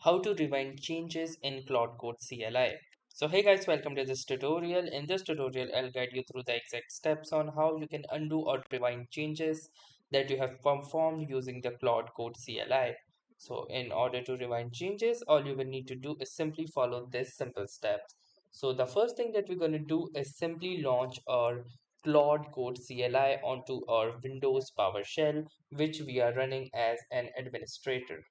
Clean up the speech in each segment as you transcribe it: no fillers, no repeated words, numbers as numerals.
How to rewind changes in Claude Code CLI. So hey guys, welcome to this tutorial. In this tutorial, I'll guide you through the exact steps on how you can undo or rewind changes that you have performed using the Claude Code CLI. So in order to rewind changes, all you will need to do is simply follow this simple steps. So the first thing that we're going to do is simply launch our Claude Code CLI onto our Windows PowerShell, which we are running as an administrator.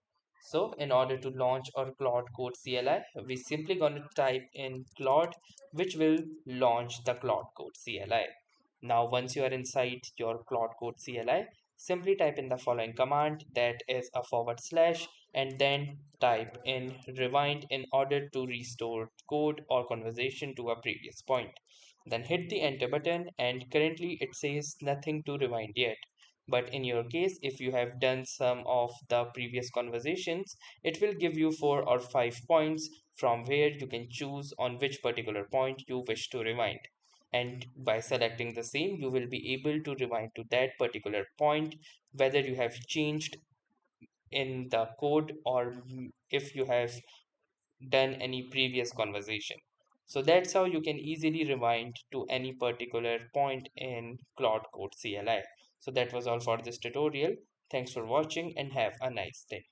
So in order to launch our Claude Code CLI, we simply going to type in Claude, which will launch the Claude Code CLI. Now, once you are inside your Claude Code CLI, simply type in the following command, that is a / and then type in rewind in order to restore code or conversation to a previous point. Then hit the enter button, and currently it says nothing to rewind yet. But in your case, if you have done some of the previous conversations, it will give you 4 or 5 points from where you can choose on which particular point you wish to rewind. And by selecting the same, you will be able to rewind to that particular point, whether you have changed in the code or if you have done any previous conversation. So that's how you can easily rewind to any particular point in Claude Code CLI. So that was all for this tutorial. Thanks for watching and have a nice day.